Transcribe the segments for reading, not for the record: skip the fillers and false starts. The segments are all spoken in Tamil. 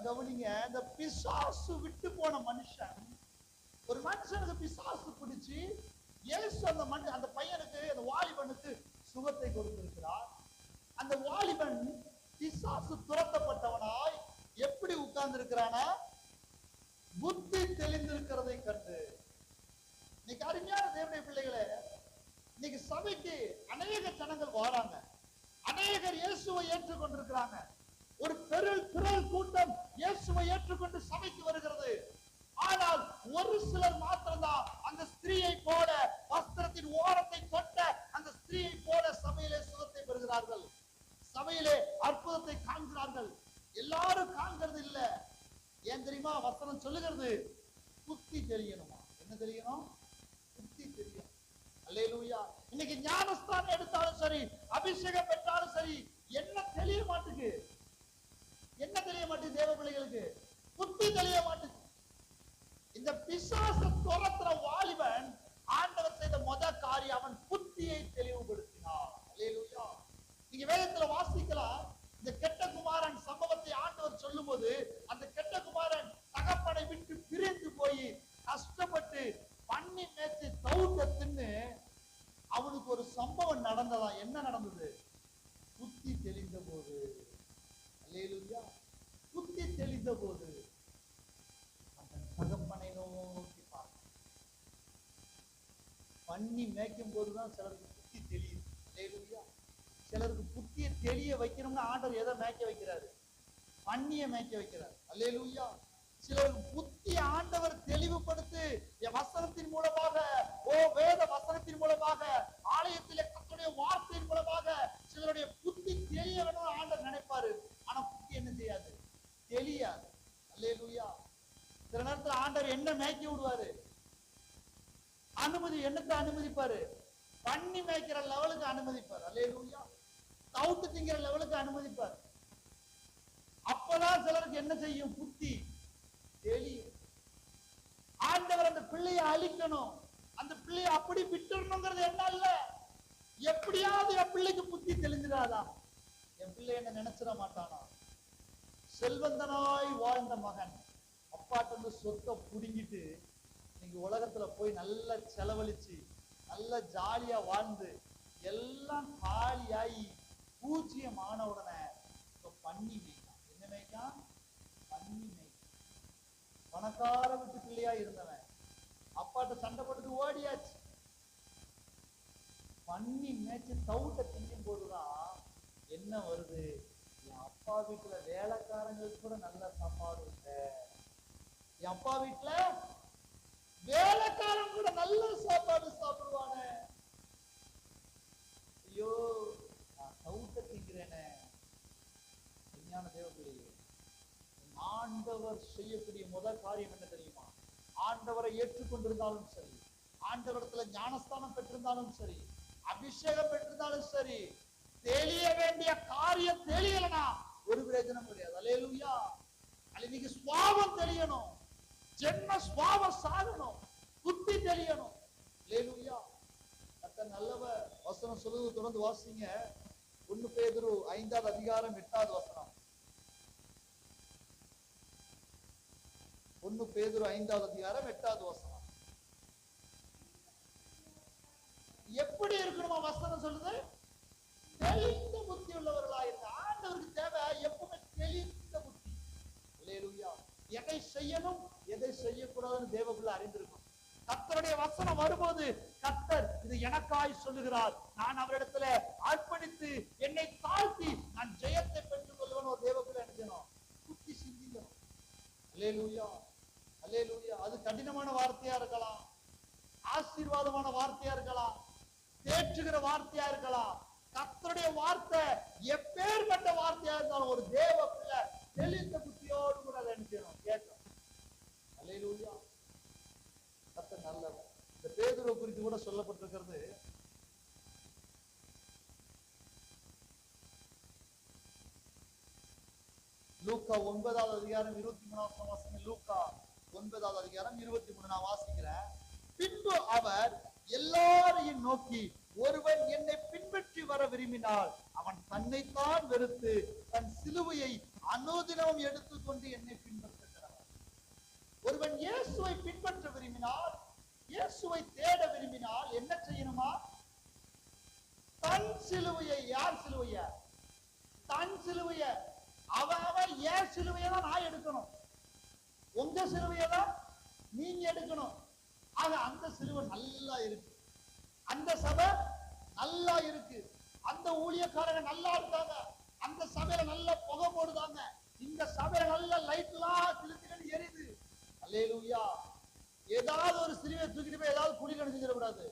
கவனிங்க, இந்த பிசாசு விட்டு போன மனுஷன், ஒரு மனுஷனுக்கு பிசாசு பிடிச்சு இயேசு அந்த பையனுக்கு, அந்த வாலிபனுக்கு சுகத்தை கொடுத்திருக்கிறார். அந்த வாலிபன் பிசாசு துரத்தப்பட்டவனாய் எப்படி உட்கார்ந்து இருக்கிறானா, புத்தி தெளிந்திருக்கிறதை கண்டு. இன்னைக்கு அருமையான தேவனுடைய பிள்ளைகளே, இன்னைக்கு சபைக்கு அநேக ஜனங்கள் வராங்க, அநேகர் இயேசுவை ஏற்றுக்கொண்டிருக்கிறாங்க. ஒரு திரள் கூட்டம் இயேசுவை ஏற்றுக்கொண்டு சபைக்கு வருகிறது. ஆனால் ஒரு சிலர் மாத்திரம்தான் அந்த ஸ்திரீயை போல, வஸ்திரத்தின் ஓரத்தை தொட்ட அந்த ஸ்திரீயை போல சபையிலே சுகத்தை பெறுகிறார்கள், சபையிலே அற்புதத்தை காண்கிறார்கள். எல்லாரும் காண்கிறது இல்ல. ஏன் தெரியுமா? வசனம் சொல்லுகிறது, புத்தி தெரியணுமா. என்ன தெரியணும்? புத்தி தெரியணும். அல்லேலூயா. இன்னைக்கு ஞானஸ்தானம் எடுத்தாலும் சரி, அபிஷேகம் பெற்றாலும் சரி, என்ன தெரிய மாட்டுக்கு? என்ன தெரிய மாட்டேங்குது? தேவ பிள்ளைகளுக்கு புத்தி தெரிய மாட்டேங்குது. இந்த பிசாச துரத்துற வாலிபன் ஆண்டவர் செய்த முதல் காரியம், அவன் புத்தியை தெளிவுபடுத்தினார். அல்லேலூயா. நீங்க வேதத்துல வாசிக்கலாம், இந்த கெட்ட குமாரன் சம்பவத்தை ஆண்டவர் சொல்லும் போது, அந்த கெட்ட குமாரன் தகப்பனை விட்டு பிரிந்து போய் கஷ்டப்பட்டு பண்ணி மேய்ச்சி தவுட்ட தின்னு அவனுக்கு ஒரு சம்பவம் நடந்ததா. என்ன நடந்தது? புத்தி தெளிந்த போது. அல்லேலூயா. புத்தி தெளிந்த போது அந்த தகப்பனை நோக்கி பார்க்க. பண்ணி மேய்க்கும் போதுதான் சிலருக்கு புத்தி தெரியுது. அல்லேலூயா. சிலருக்கு புத்தியை தெளிய வைக்கணும்னா ஆண்டவர் எதை மேய்க்க வைக்கிறாரு? பண்ணிய மேய்க்க வைக்கிறார். அல்லேலூயா. சிலருக்கு புத்தி ஆண்டவர் தெளிவுபடுத்தி வசனத்தின் மூலமாக, வேத வசனத்தின் மூலமாக, ஆலயத்திலே கர்த்தருடைய வார்த்தையின் மூலமாக சிலருடைய புத்தி தெளிய வேணும் ஆண்டவர் நினைப்பாரு. ஆனா புத்தி என்ன செய்யாது? தெரியாது. அல்லேலூயா. சில நேரத்துல ஆண்டவர் என்ன மேய்க்க விடுவாரு? என்னத்தை அனுமதிப்பாரு? பண்ணி மேய்க்கிற லெவலுக்கு அனுமதிப்பார். அல்லேலூயா. தவுட்டு திங்கிற லெவலுக்கு அனுமதிப்பார். அப்பதான் சிலருக்கு என்ன செய்யும்? புத்தி தெரியும். ஆண்டவர் அந்த பிள்ளையை அழிக்கணும், அந்த பிள்ளையை அப்படி விட்டுறணுங்கிறது என்ன இல்ல. எப்படியாவது என் பிள்ளைக்கு புத்தி தெளிஞ்சிடாதா, என் பிள்ளை என்ன நினைச்சிட மாட்டானா? செல்வந்தனாய் வாழ்ந்த மகன் அப்பாட்ட இருந்து சொத்தை புடுங்கிட்டு நீங்க உலகத்துல போய் நல்லா செலவழிச்சு நல்ல ஜாலியா வாழ்ந்து எல்லாம் காலியாகி பூஜ்ஜியமான உடனே பண்ணி மேய்க்கான். என்ன மேய்க்கான்? பண்ணி மேய்க்கான். பணக்கார வீட்டு பிள்ளையா இருந்தவன் அப்பாட்ட சண்டை போட்டு ஓடியாச்சு. பண்ணி மேய்ச்சி தவுட்ட திங்கும் போதுதான் என்ன வருது? என் அப்பா வீட்டுல வேலைக்காரங்களுக்கு கூட நல்ல சாப்பாடு இல்லை, என் அப்பா வீட்டுல வேலைக்காரன் கூட நல்ல சாப்பாடு சாப்பிடுவானே, ஐயோ நான் தவுட்ட திங்கிறேனே. விஞ்ஞான தேவப்பிள்ளையே, ஆண்டவர் செய்யக்கூடிய முதல் காரியம் என்ன தெரியுமா? ஆண்டவரை ஏற்றுக்கொண்டிருந்தாலும் சரி, ஆண்டவரிடத்துல ஞானஸ்தானம் பெற்றிருந்தாலும் சரி, அபிஷேகம் பெற்றிருந்தாலும் சரி, தெளிய வேண்டிய காரியம் தெளியலனா ஒரு பிரயோஜனம் கிடையாது. அல்லேலூயா. இன்னைக்கு சுவாபம் தெளியணும், ஜென்ம சுவாபம் சாகணும், புத்தி தெளியணும். அல்லேலூயா. கர்த்தர் நல்லவர். வசனம் சொல்லுவது தொடர்ந்து வாசிங்க. 1 பேதுரு 5வது அதிகாரம் 8வது வசனம். 1 பேதுரு 5வது அதிகாரம் 8வது வசனம். எப்படி இருக்கணுமா? வசனம் சொல்லுது, தெளிந்த புத்தி உள்ளவர்களா இருக்க. ஆண்டவருக்கு தேவை எப்பவுமே தெளிந்த புத்தி. அல்லேலூயா. எதை செய்யணும் எதை செய்யக்கூடாதுன்னு தேவக்குள்ள அறிந்திருக்கும். கர்த்தருடைய வசனம் வரும்போது கர்த்தர் இது எனக்காய் சொல்லுகிறார், நான் அவரிடத்துல அர்ப்பணித்து என்னை தாழ்த்தி நான் ஜெயத்தை பெற்றுக் கொள்வேன். ஒரு தேவக்குள்ள நினைக்கணும், புத்தி சிந்திக்கணும். அல்லேலூயா. அல்லேலூயா. அது கடினமான வார்த்தையா இருக்கலாம், ஆசீர்வாதமான வார்த்தையா இருக்கலாம், தேற்றுகிற வார்த்தையா இருக்கலாம். கர்த்தருடைய வார்த்தை எப்பேற்பட்ட வார்த்தையா இருந்தாலும் ஒரு தேவ பிள்ளை தெளிந்த புத்தியோடு கூட அதை நினைக்கணும், கேட்கணும். அல்லேலூயா. கர்த்தர் நல்லவர். இந்த பேதுருவை குறித்து கூட சொல்லப்பட்டிருக்கிறது, லூக்கா 9வது அதிகாரம் 23வது வசனம். லூக்கா 9வது அதிகாரம் 23 நான் வாசிக்கிறேன். பின்பு அவர் எல்லாரையும் நோக்கி, ஒருவன் என்னை பின்பற்றி வர விரும்பினால் அவன் தன்னைத்தான் வெறுத்து தன் சிலுவையை அனுதினமும் எடுத்துக்கொண்டு என்னை பின்பற்றுகிறார். ஒருவன் இயேசுவை பின்பற்ற விரும்பினால், இயேசுவை தேட விரும்பினால் என்ன செய்யணுமா? தன் சிலுவையை, யார் சிலுவைய? தன் சிலுவைய. அவன் ஏன் சிலுவையை தான் நான் எடுக்கணும், உங்க சிலுவையை தான் நீங்க எடுக்கணும். ஆக அந்த சிலுவை நல்லா இருக்கு, அந்த சபை நல்லா இருக்கு, அந்த ஊழியக்காரங்க நல்லா இருக்காங்க, அந்த சபையில நல்ல புகை போடுதாங்க, இந்த சபையில நல்ல லைட்லாம் கிழிச்சுன்னு எரியுது. அல்லேலூயா. ஏதாவது ஒரு சிலுவையை தூக்கிட்டு போய் ஏதாவது குழி கணிச்சிடக்கூடாது,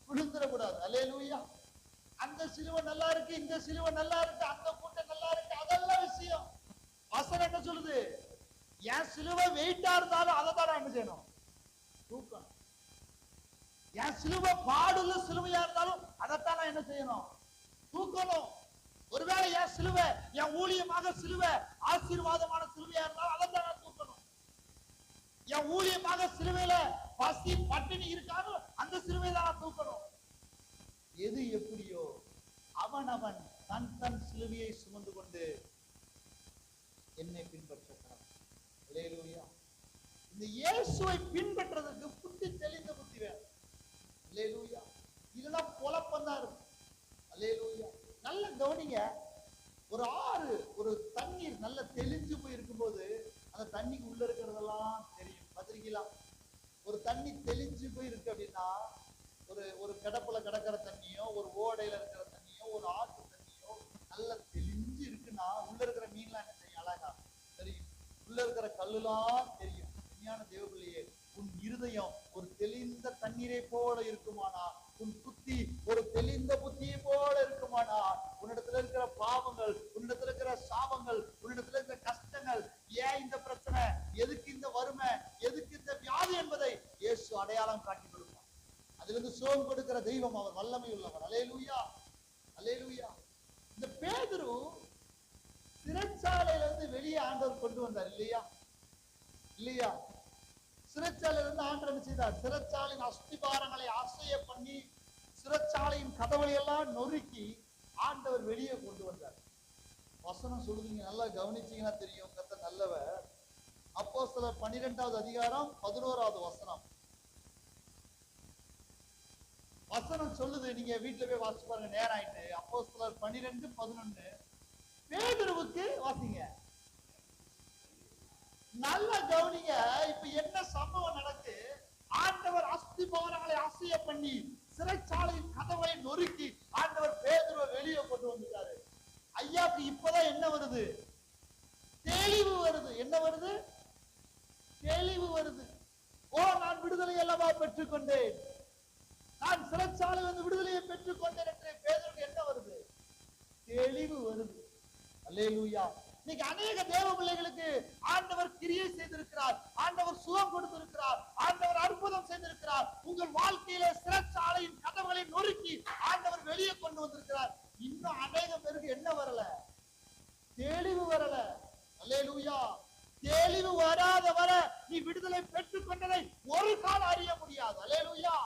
விழுந்துடக்கூடாது. அல்லேலூயா. அந்த சிலுவை நல்லா இருக்கு, இந்த சிலுவை நல்லா இருக்கு, அந்த கூட்டம் நல்லா இருக்கு, அதெல்லாம் விஷயம். வசனம் என்ன சொல்லுது? என் சிலுவை வெயிட்டா இருந்தாலும் அதை தான் என்ன செய்யணும்? தூக்கணும். என் சிலுவை பாடுள்ள சிலுவையா இருந்தாலும் அதைத்தான் நான் என்ன செய்யணும்? தூக்கணும். ஒருவேளை என் சிலுவை, என் ஊழியமாக சிலுவை ஆசீர்வாதமான சிலுவையா இருந்தாலும் அதைத்தான் நான் தூக்கணும். என் ஊழியமாக சிலுவையில பசி பட்டினி இருக்காலும் அந்த சிலுவை தான் நான் தூக்கணும். எது எப்படியோ அவன் அவன் தன் தன் சிலுவையை சுமந்து கொண்டு என்னை பின்பற்றுகிறான். அல்லேலூயா. இந்த இயேசுவை பின்பற்றதற்கு புத்தி தெளிந்த புத்தி வேணும். அல்லேலூயா. இதெல்லாம் குழப்பம்தான் இருக்கும். அல்லேலூயா. நல்ல கவனிங்க. ஒரு ஆறு, ஒரு தண்ணீர் நல்ல தெளிஞ்சு போய் இருக்கும்போது அந்த தண்ணிக்கு உள்ள இருக்கிறதெல்லாம் தெரியும். பார்த்திருக்கலாம்? ஒரு தண்ணி தெளிஞ்சு போய் இருக்கு அப்படின்னா, ஒரு கடப்புல கிடக்கிற தண்ணியோ, ஒரு ஓடையில இருக்கிற தண்ணியோ, ஒரு ஆற்று தண்ணியோ நல்ல தெளிஞ்சு இருக்குன்னா உள்ள இருக்கிற மீன்லாம் என்ன செய்யும்? அழகா தெரியும். உள்ள இருக்கிற கல்லுலாம் தெரியும். உண்மையான தேவபிள்ளையே, உன் இருதயம் ஒரு தெளிந்த தண்ணீரை போல இருக்குமானா, உன் புத்தி ஒரு தெளிந்த புத்தியை போல இருக்குமானா, உன்னிடத்துல இருக்கிற பாவங்கள், உன்னிடத்துல இருக்கிற சாபங்கள், உன்னிடத்துல இருக்கிற கஷ்டங்கள், ஏன் இந்த பிரச்சனை, எதுக்கு இந்த வறுமை, எதுக்கு இந்த வியாதி என்பதை இயேசு அடையாளம் காட்டி கொடுப்பார். அதிலிருந்து சுகம் கொடுக்கிற தெய்வம் அவர், வல்லமை உள்ளவர். அல்லேலூயா. அல்லேலூயா. இந்த பேதுரு சிறைச்சாலையில இருந்து வெளியே ஆண்டவர் கொண்டு வந்தார் இல்லையா? இல்லையா? சிறைச்சாலையில இருந்து ஆண்டவர் என்ன செய்தார்? சிறைச்சாலையின் அஸ்திபாரங்களை அசைய பண்ணி, சிறைச்சாலையின் கதவுகளை எல்லாம் நொறுக்கி ஆண்டவர் வெளியே கொண்டு வந்தார். வசனம் சொல்லுவீங்க, நல்லா கவனிச்சீங்கன்னா தெரியும் கர்த்தர் நல்லவர். அப்போஸ்தலர் 12வது அதிகாரம் 11வது வசனம். வசனம் சொல்லுது, நீங்க வீட்டுல போய் வாசிச்சு பாருங்க, நேரம் ஆயிட்டு. அப்போஸ்தலர் 12:11. பேதுருவுக்கு வாசிங்க, நல்ல கவனிங்க. இப்ப என்ன சம்பவம் நடக்கு? ஆண்டவர் அஸ்திபாரங்களை அசைய பண்ணி, சிறைச்சாலையின் கதவை நொறுக்கி ஆண்டவர் பேதுருவை வெளியே கொண்டு வந்துட்டாரு. ஐயாக்கு இப்பதான் என்ன வருது? தெளிவு வருது. என்ன வருது? தெளிவு வருது. ஓ, நான் விடுதலை அல்லவா பெற்றுக்கொண்டேன், நான் சிறைச்சாலை வந்து விடுதலையை பெற்றுக் கொண்டேன் என்று பேதுருக்கு என்ன வருது? தெளிவு வருது. அல்லேலூயா. இன்னைக்கு அநேக தேவ பிள்ளைகளுக்கு ஆண்டவர் கிரியை செய்திருக்கிறார், ஆண்டவர் சுகம் கொடுத்திருக்கிறார், ஆண்டவர் அற்புதம் செய்திருக்கிறார். உங்கள் வாழ்க்கையில சிறைச்சாலையின் கதவுகளை நொறுக்கி ஆண்டவர் வெளியே கொண்டு வந்திருக்கிறார். இன்னும் அநேக பேருக்கு என்ன வரல? தெளிவு வரல. அல்லேலூயா. தெளிவு வராத வர நீ விடுதலை பெற்றுக் கொண்டதை ஒரு காலம் அறிய முடியாது. அல்லேலூயா.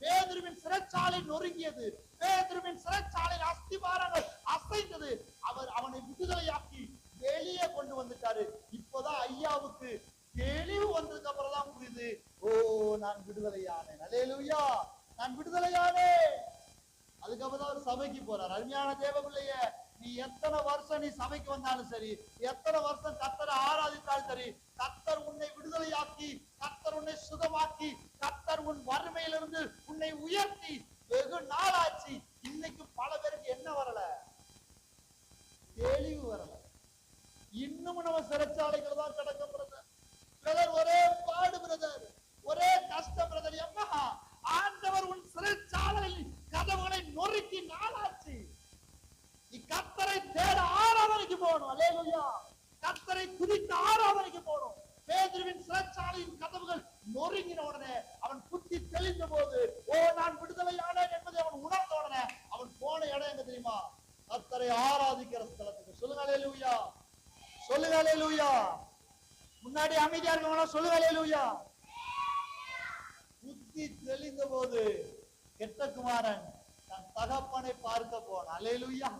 பேதுருவின் சிறைச்சாலை நொறுங்கியது, பேதுருவின் சிறைச்சாலையின் அஸ்திபாரங்கள் அசைந்தது. அவர் அவனை விடுதலையாக்கி வெளியே கொண்டு வந்துட்டாரு. இப்போதான் ஐயாவுக்கு தெளிவு வந்ததுக்கு அப்புறம் தான் புரியுது, ஓ, நான் விடுதலையானேன். அல்லேலூயா. நான் விடுதலையானேன். அதுக்கப்புறம் தான் அவர் சபைக்கு போறார். அருமையான தேவபிள்ளையே, நீ எத்தனை வருஷம் நீ சபைக்கு வந்தாலும் சரி, எத்தனை வருஷம் கர்த்தரை ஆராதித்தாலும் சரி, கர்த்தர் உன்னை விடுதலையாக்கி, கர்த்தர் உன்னை சுகமாக்கி, கர்த்தர் உன் வறுமையிலிருந்து உன்னை உயர்த்தி வெகு நாளாச்சு. இன்னைக்கு பல பேருக்கு என்ன வரல? தெளிவு வரல. இன்னும் நம்ம சிறைச்சாலைகள் தான் கிடக்க பிரதர். ஒரே பாடு பிரதர், ஒரே கஷ்டம் பிரதர். எம்மா, ஆண்டவர் உன் சிறைச்சாலையில் கதவுகளை நொறுக்கி நாளாச்சு. நீ கர்த்தரை தேட ஆராதனைக்கு போகணும். அல்லேலூயா. கர்த்தரை துதித்து ஆராதனைக்கு போகணும். பேதுருவின் சிறைச்சாலையின் கதவுகள் நொறுங்கின உடனே அவன் புத்தி தெளிந்த போது, ஓ, நான் விடுதலையானேன் என்பதை அவன் உணர்ந்த உடனே அவன் போன இடம் எங்க தெரியுமா? கர்த்தரை ஆராதிக்கிற ஸ்தலத்துக்கு. சொல்லுங்க அல்லேலூயா. சொல்லுங்க அல்லேலூயா. முன்னாடி அமைதியா இருக்கவங்க சொல்லுங்க அல்லேலூயா. புத்தி தெளிந்த போது கெட்ட குமாரன் தன் தகப்பனை பார்க்க போனான். அல்லேலூயா.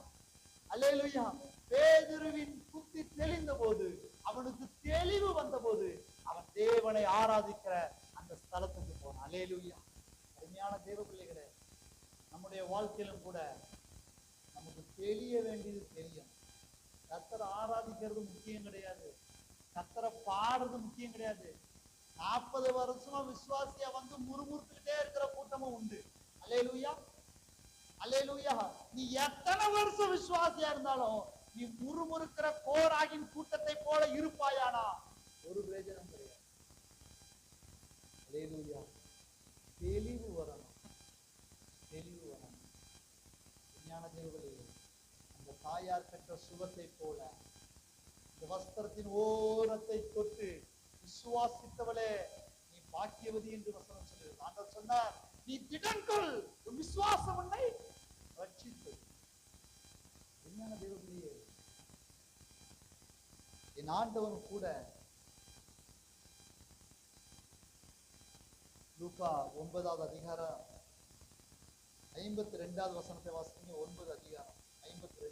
அல்லேலூயா. பேதுருவின் புத்தி தெளிந்த போது, அவனுக்கு தெளிவு வந்த போது, அவன் தேவனை ஆராதிக்கிற அந்த ஸ்தலத்துக்கு போனான். அல்லேலூயா. அருமையான தேவ பிள்ளைகளே, நம்முடைய வாழ்க்கையிலும் கூட நமக்கு தெரிய வேண்டியது தெரியும். கர்த்தரை ஆராதிக்கிறது முக்கியம் கிடையாது, கர்த்தரை பாடுறது முக்கியம் கிடையாது. 40 வருஷமா விசுவாசியா வந்து முறுமுறுத்துக்கிட்டே இருக்கிற கூட்டமும் உண்டு. அல்லேலூயா, அல்லேலூயா. நீ எத்தனை வருஷம் விசுவாசியா இருந்தாலும் நீ முறுமுறுக்கிற கோராகின் கூட்டத்தை போல இருப்பாயானா ஒரு பிரயோஜனம் கிடையாது. அல்லேலூயா. தெளிவு வரணும், தெளிவு வரணும். ஞான தேவர்களே, அந்த தாயார் பெற்ற சுகத்தை போல இந்த வஸ்திரத்தின் ஓரத்தை தொட்டு விசுவாசித்தவளே நீ பாக்கியவதி என்று வசனம் சொல்லுகிறது. ஆண்டவர் சொன்னார், நீ திடன்கொள், உன் விசுவாசம் உன்னை ரட்சித்தது. ஞான தேவர்களே, என் ஆண்டவன் கூட லூக்கா 9வது அதிகாரம் 52வது வசனத்தை வாசிங்க. 9 அதிகாரம் 52.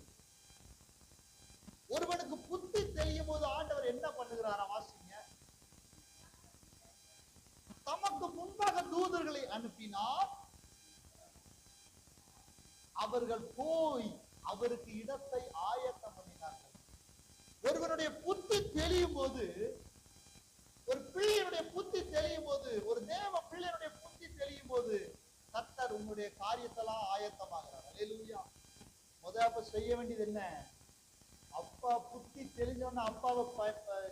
ஒருவனுக்கு புத்தி தெரியும் போது ஆண்டவர் என்ன பண்ணுகிறாரா? வாசிங்க. தமக்கு முன்பாக தூதர்களை அனுப்பினார், அவர்கள் போய் அவருக்கு இடத்தை ஆயத்தம் பண்ணினார்கள். ஒருவனுடைய புத்தி தெரியும் போது, ஒரு பிள்ளையினுடைய புத்தி தெரியும் போது, ஒரு தேவ பிள்ளையினுடைய புத்தி தெரியும் போது கர்த்தர் உன்னுடைய காரியத்தெல்லாம் ஆயத்தமாகிறார். அல்லேலூயா. முதல்ல செய்ய வேண்டியது என்ன? அப்பா புத்தி தெரிஞ்சவன அப்பாவை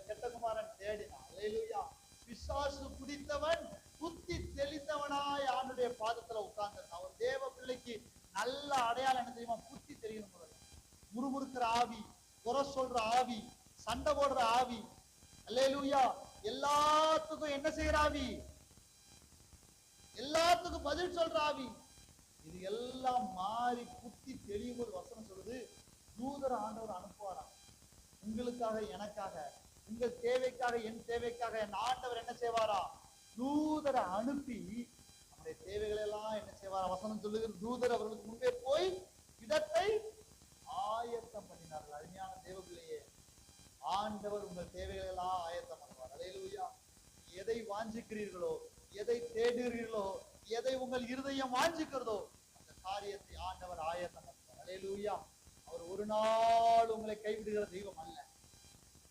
கெட்ட குமாரன் தேடினான். அல்லேலூயா. பிசாசு பிடித்தவன் புத்தி தெளிந்தவனாய் ஆண்டுடைய பாதத்துல உட்கார்ந்திருந்தான். ஒரு தேவ பிள்ளைக்கு நல்ல அடையாளம் என்ன தெரியுமா? புத்தி தெரியணும். முறுமுறுக்கிற ஆவி, குறை சொல்ற ஆவி, சண்டை போடுற ஆவி, அல்லேலூயா, எல்லாத்துக்கும் என்ன செய்யற ஆவி? எல்லாத்துக்கும் பதில் சொல்ற ஆவி. இது எல்லாம் மாறி புத்தி தெளியும் போது வசனம் சொல்லுது, தூதர் ஆண்டவர் அனுப்புவாராம். உங்களுக்காக, எனக்காக, உங்கள் தேவைக்காக, என் தேவைக்காக என் ஆண்டவர் என்ன செய்வாரா? தூதரை அனுப்பி நம்முடைய தேவைகளை எல்லாம் என்ன செய்வாரா? வசனம் சொல்லுகிற தூதர் அவர்களுக்கு முன்பே போய் இடத்தை ஆயத்தம் பண்ணினார்கள். அருமையான தேவபிள்ளையே, ஆண்டவர் உங்கள் தேவைகளை எல்லாம் ஆயத்தம் பண்ணுவார். அல்லேலூயா. எதை வாஞ்சிக்கிறீர்களோ, எதை தேடுகிறீர்களோ, எதை உங்கள் இருதயம் வாஞ்சிக்கிறதோ அந்த காரியத்தை ஆண்டவர் ஆயத்தம் பண்ணுவார். அல்லேலூயா. அவர் ஒரு நாள் உங்களை கைவிடுகிற தெய்வம் அல்ல.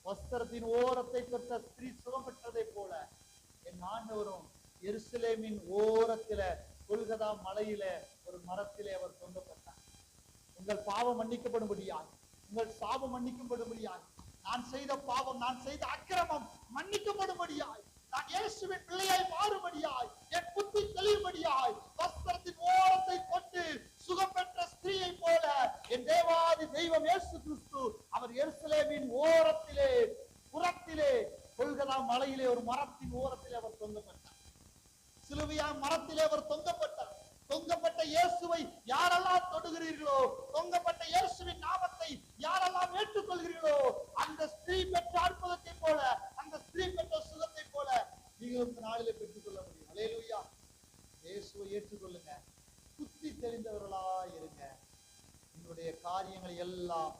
வஸ்திரத்தின் ஓரத்தை பெற்ற ஸ்திரீ சுகம் பெற்றதை போல என் ஆண்டவரும் எருசலேமின் ஓரத்தில கொல்கதா மலையில ஒரு மரத்திலே அவர் தொங்கப்பட்டார். உங்கள் பாவம் மன்னிக்கப்படும்படியாய், உங்கள் சாபம் மன்னிக்கப்படும்படியாய், நான் செய்த பாவம், நான் செய்த அக்கிரமம் மன்னிக்கப்படும்படியாய், நான் இயேசுவின் பிள்ளையாய் மாறும்படியாய், என் புத்தி தெளிவும்படியாய் வஸ்திரத்தின் ஓரத்தை தொட்டு சுகம் பெற்ற ஸ்திரீயை போல என் தேவாதி தெய்வம் இயேசு கிறிஸ்து அவர் எருசலேமின் ஓரத்திலே, புறத்திலே, கொல்கதா மலையிலே ஒரு மரத்தின் ஓரத்திலே அவர் தொங்கப்பட்டார். சிலுவையா மரத்திலே அவர் தொங்கப்பட்டார். தொங்கப்பட்ட இயேசுவை யாரெல்லாம் தொடுகிறீர்களோ, தொங்கப்பட்ட இயேசுவின் நாமத்தை யாரெல்லாம் ஏற்றுக்கொள்கிறீர்களோ, அந்த ஸ்திரீ பெற்ற அற்புதத்தை போல, அந்த ஸ்திரீ பெற்ற சுகத்தை போல நீங்கள் இந்த நாளிலே பெற்றுக் கொள்ள முடியும். அல்லேலூயா. இயேசுவை ஏற்றுக்கொள்ளுங்க, புத்தி தெரிந்தவர்களா இருங்க. உங்களுடைய காரியங்களை எல்லாம்